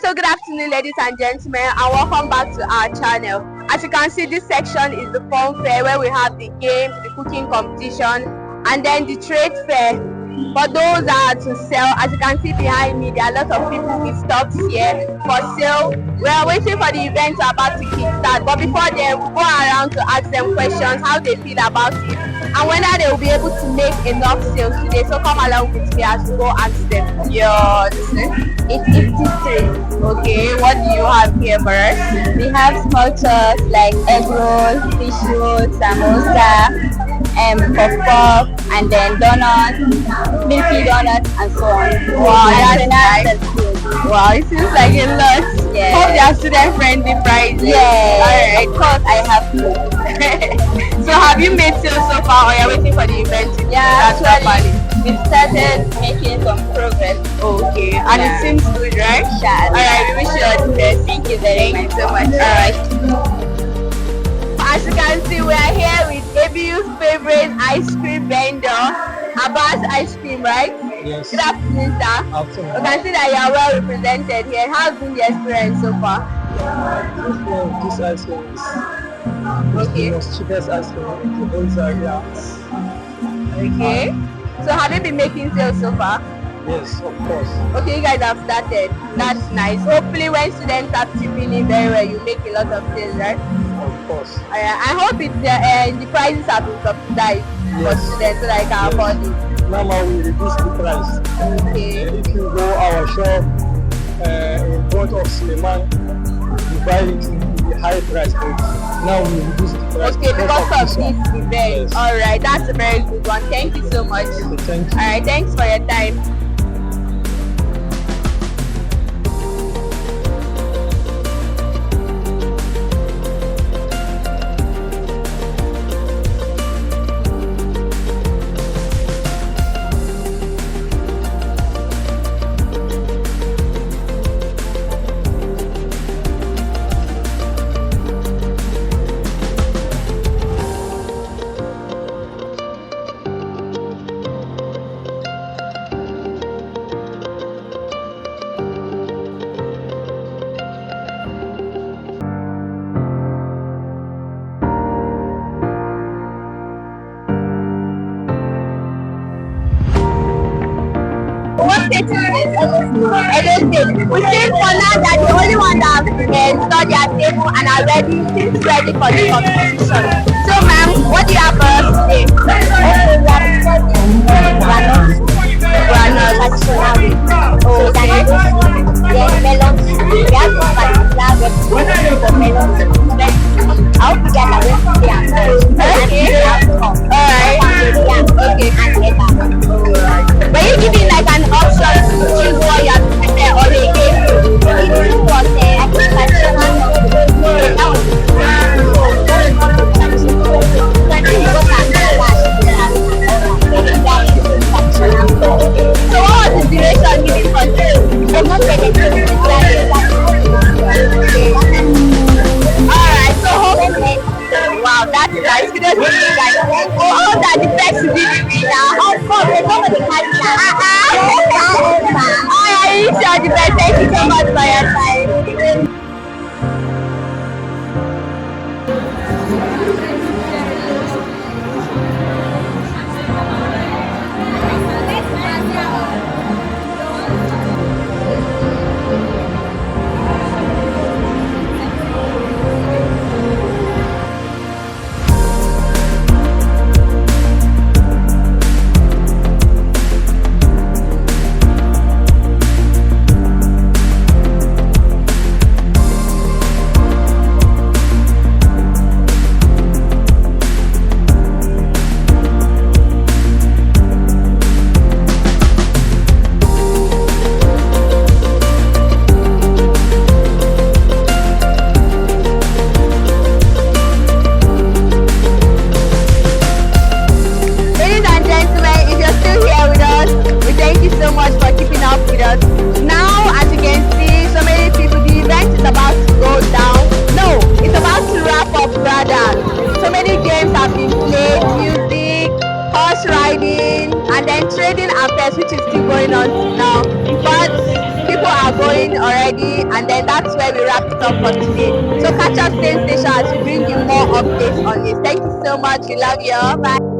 So good afternoon, ladies and gentlemen, and welcome back to our channel. As you can see, this section is the fun fair where we have the games, the cooking competition, and then the trade fair. For those that are to sell, as you can see behind me, there are a lot of people with stuff here for sale. We are waiting for the event about to kickstart, but before then, we'll go around to ask them questions, how they feel about it, and whether they will be able to make enough sales today. So come along with me as we go ask them. It's 53. Okay, what do you have here for us? We have cultures like egg roll, fish roll, samosa, puff-puff, and then donuts, milky donuts, and so on. Wow, that's nice. Wow, it seems like a lot. Yeah. Hope they are student-friendly prices. Yeah. Alright, Because I have to. So have you made sales so far, or you're waiting for the event to Yeah, start properly? we've started making some progress. Okay, and it seems good, right? Yeah. Alright, we wish you all the best. Thank you very Thank much. you so much. Alright. As you can see, we are here with ABU's favorite ice cream vendor, Abbas Ice Cream, right? Yes. Good afternoon, sir. Afternoon. You can see that you are well represented here. How's been the experience so far? This ice cream is Okay. the most cheapest ice cream in the whole area. Okay. So have you been making sales so far? Yes, of course. Okay, you guys have started. That's nice. Hopefully when students start chipping in very well, you make a lot of sales, right? Of course. I hope the prices have been subsidized for Yes. students so that I can afford it. Now we reduce the price. Okay. If you go our shop in front of Suleiman, you buy it in the high price. But now we reduce the price. Okay, because of this event. Yes. Alright, that's a very good one. Thank you so much. Okay, thank you. Alright, thanks for your time. What state is this? Edo State. We think for now that the only one that have installed their table and are ready, seems ready for the competition. So ma'am, what do you have for us today? Were you given like an option to choose what you have to prepare or they gave you? So what was the duration given for sale? Alright, so hopefully, wow, that's nice. You don't see you guys. Oh, that the best to be the winner. Of course, there's nobody can be Alright, you sure the best. Thank you so much for your time. that's where we wrap it up for today. So catch us same station as we bring you more updates on this. Thank you so much. We love you. Bye.